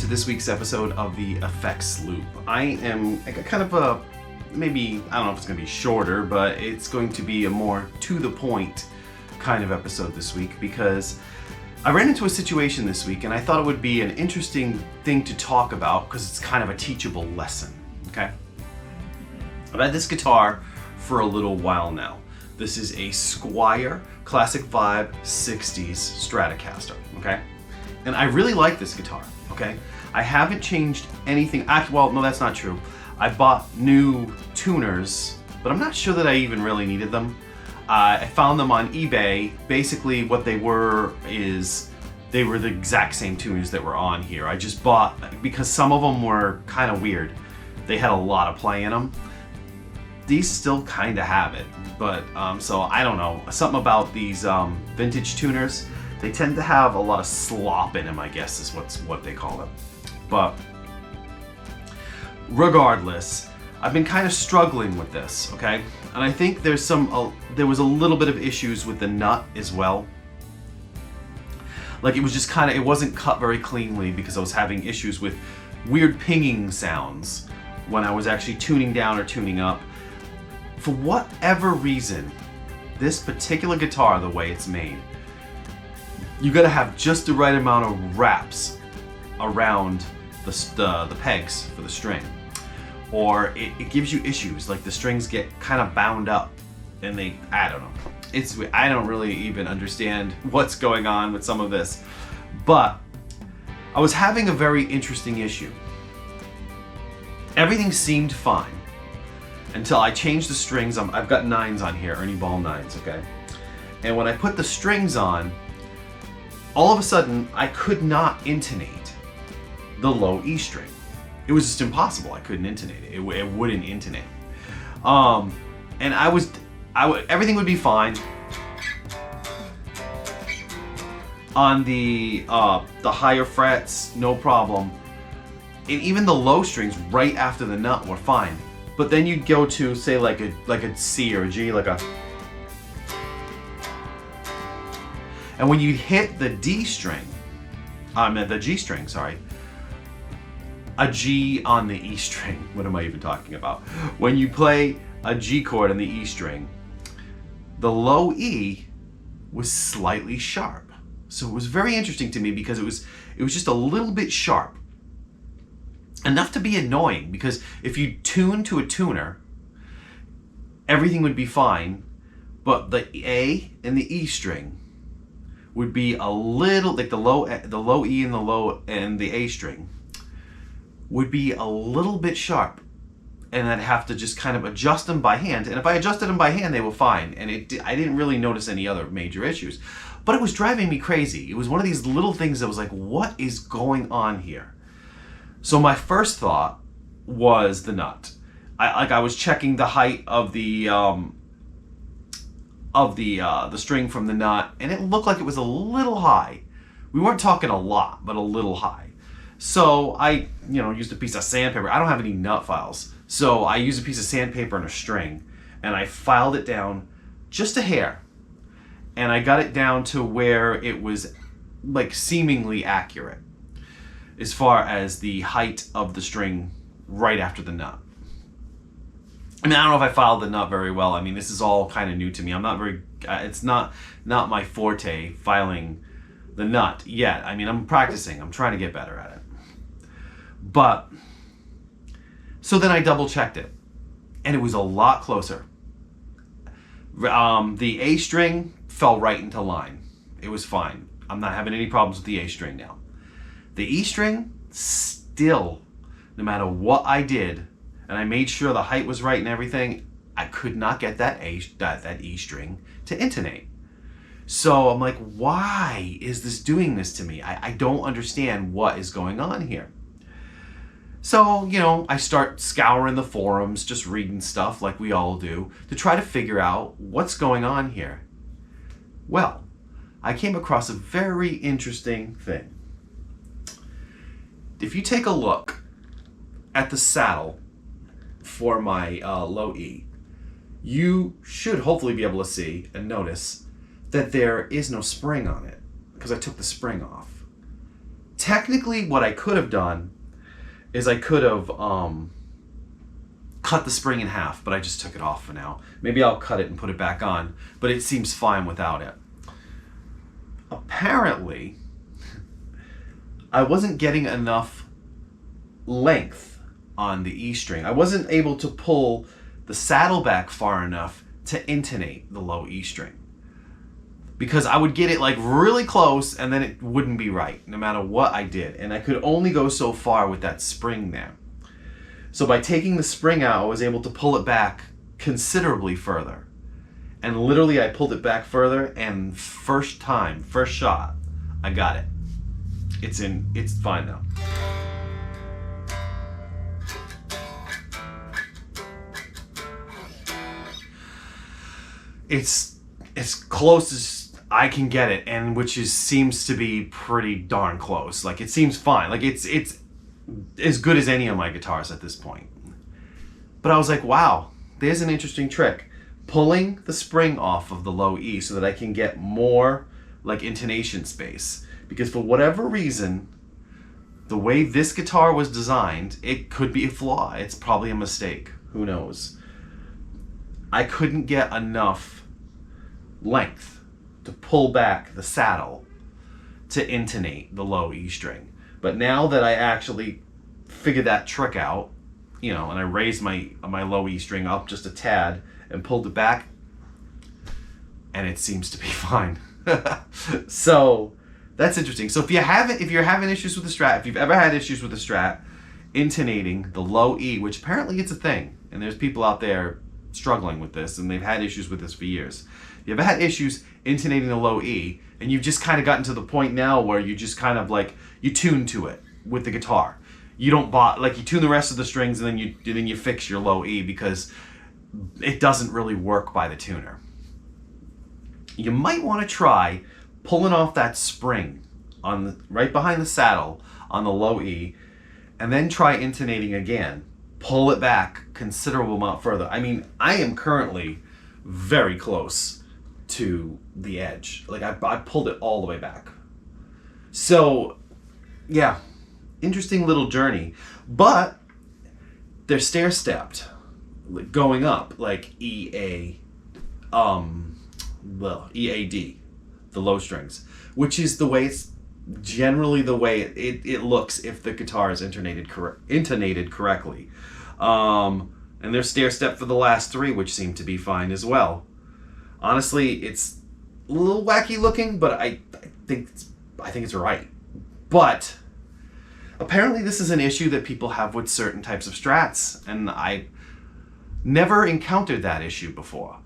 this week's episode of the Effects Loop. I got kind of a, maybe, I don't know if it's going to be shorter, but it's going to be a more to the point kind of episode this week because I ran into a situation this week and I thought it would be an interesting thing to talk about because it's kind of a teachable lesson, okay? I've had this guitar for a little while now. This is a Squier Classic Vibe 60s Stratocaster, okay? And I really like this guitar, okay? I haven't changed anything. Actually, well, no, that's not true. I bought new tuners, but I'm not sure that I even really needed them. I found them on eBay. Basically, what they were is they were the exact same tuners that were on here. I just bought, because some of them were kind of weird. They had a lot of play in them. These still kind of have it, but so I don't know. Something about these vintage tuners, they tend to have a lot of slop in them, I guess is what they call them. But regardless, I've been kind of struggling with this, okay? And I think there was a little bit of issues with the nut as well. Like it was just kind of, it wasn't cut very cleanly because I was having issues with weird pinging sounds when I was actually tuning down or tuning up. For whatever reason, this particular guitar, the way it's made, you gotta have just the right amount of wraps around the pegs for the string, or it gives you issues. Like the strings get kind of bound up, and I don't know. I don't really even understand what's going on with some of this, but I was having a very interesting issue. Everything seemed fine until I changed the strings. I've got 9s on here, Ernie Ball 9s, okay? And when I put the strings on, all of a sudden, I could not intonate the low E string. It was just impossible. I couldn't intonate it. It wouldn't intonate. And everything would be fine on the higher frets, no problem. And even the low strings right after the nut were fine. But then you'd go to, say, like a C or a G, and when you hit the D string, the G string, sorry, a G on the E string. What am I even talking about? When you play a G chord on the E string, the low E was slightly sharp. So it was very interesting to me because it was just a little bit sharp. Enough to be annoying, because if you tune to a tuner, everything would be fine, but the A and the E string would be a little, like the low E and the A string would be a little bit sharp, and I'd have to just kind of adjust them by hand. And if I adjusted them by hand, they were fine, and I didn't really notice any other major issues. But it was driving me crazy. It was one of these little things that was like, what is going on here? So my first thought was the nut. I was checking the height of the string from the nut, and it looked like it was a little high. We weren't talking a lot, but a little high. So I, used a piece of sandpaper. I don't have any nut files, so I used a piece of sandpaper and a string, and I filed it down just a hair, and I got it down to where it was like seemingly accurate as far as the height of the string right after the nut. I mean, I don't know if I filed the nut very well. I mean, this is all kind of new to me. I'm not very, it's not my forte, filing the nut yet. I mean, I'm practicing. I'm trying to get better at it. But, so then I double checked it, and it was a lot closer. The A string fell right into line. It was fine. I'm not having any problems with the A string now. The E string, still, no matter what I did, and I made sure the height was right and everything, I could not get that E string to intonate. So I'm like, why is this doing this to me? I don't understand what is going on here. So, I start scouring the forums, just reading stuff like we all do, to try to figure out what's going on here. Well, I came across a very interesting thing. If you take a look at the saddle for my low E, you should hopefully be able to see and notice that there is no spring on it because I took the spring off. technically what I could have done is I could have cut the spring in half, but I just took it off for now. Maybe I'll cut it and put it back on, but it seems fine without it. Apparently, I wasn't getting enough length on the E string. I wasn't able to pull the saddle back far enough to intonate the low E string. Because I would get it like really close and then it wouldn't be right no matter what I did. And I could only go so far with that spring there. So by taking the spring out, I was able to pull it back considerably further. And literally I pulled it back further and first shot, I got it. It's fine now. It's as close as I can get it, and seems to be pretty darn close. Like, it seems fine. Like, it's as good as any of my guitars at this point. But I was like, wow, there's an interesting trick. Pulling the spring off of the low E so that I can get more like intonation space. Because for whatever reason, the way this guitar was designed, it could be a flaw. It's probably a mistake. Who knows? I couldn't get enough length to pull back the saddle to intonate the low E string. But now that I actually figured that trick out, you know, and I raised my low E string up just a tad and pulled it back, and it seems to be fine. So that's interesting. So if you're having issues with the Strat, if you've ever had issues with the Strat, intonating the low E, which apparently it's a thing, and there's people out there struggling with this, and they've had issues with this for years. If you ever had issues intonating the low E, and you've just kind of gotten to the point now where you just kind of like, you tune to it with the guitar. You don't you tune the rest of the strings and then you fix your low E because it doesn't really work by the tuner. You might want to try pulling off that spring right behind the saddle on the low E, and then try intonating again. Pull it back considerable amount further. I mean, I am currently very close to the edge. Like, I pulled it all the way back. So, yeah, interesting little journey. But they're stair-stepped, going up, like EA, EAD, the low strings, which is the way it's generally the way it looks if the guitar is intonated correctly. And they're stair-step for the last three, which seem to be fine as well. Honestly, it's a little wacky looking, but I think it's right. But apparently this is an issue that people have with certain types of Strats, and I never encountered that issue before.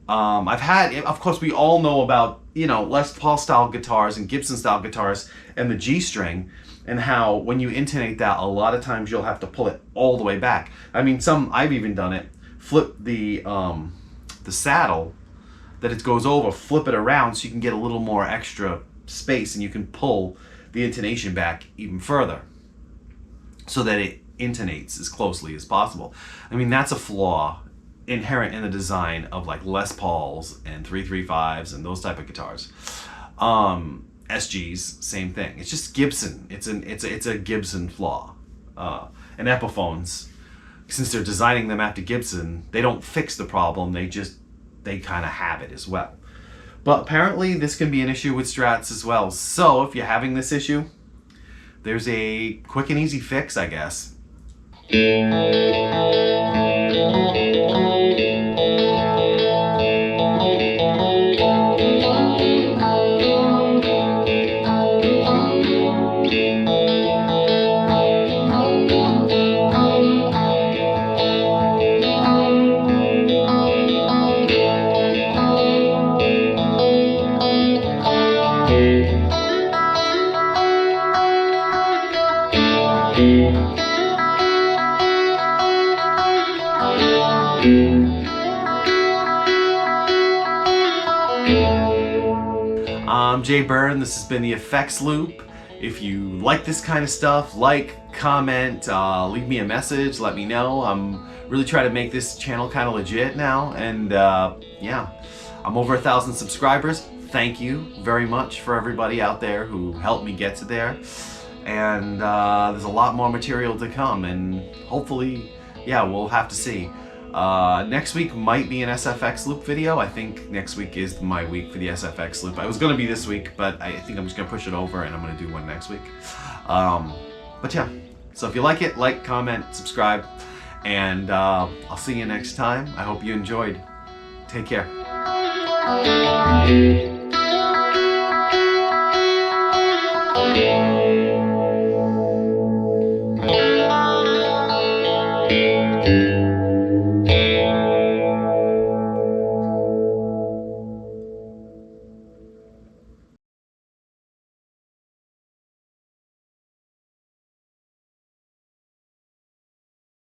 I've had, of course, we all know about, you know, Les Paul style guitars and Gibson style guitars and the G string, and how when you intonate that, a lot of times you'll have to pull it all the way back. I mean, I've even done it, flip the saddle that it goes over, flip it around so you can get a little more extra space, and you can pull the intonation back even further so that it intonates as closely as possible. I mean, that's a flaw inherent in the design of like Les Pauls and 335s and those type of guitars. SGs, same thing. It's just Gibson. It's a Gibson flaw. And Epiphones, since they're designing them after Gibson, they don't fix the problem. They kind of have it as well. But apparently this can be an issue with Strats as well. So if you're having this issue, there's a quick and easy fix, I guess. I'm Jay Byrne. This has been the Effects Loop. If you like this kind of stuff, like, comment, leave me a message, let me know. I'm really trying to make this channel kind of legit now, and yeah, I'm over 1,000 subscribers. Thank you very much for everybody out there who helped me get to there. and there's a lot more material to come, and hopefully, yeah, we'll have to see. Next week might be an SFX loop video. I think next week is my week for the SFX loop. I was gonna be this week, but I think I'm just gonna push it over and I'm gonna do one next week. But yeah, so if you like it, like, comment, subscribe, and I'll see you next time. I hope you enjoyed. Take care. Thank you.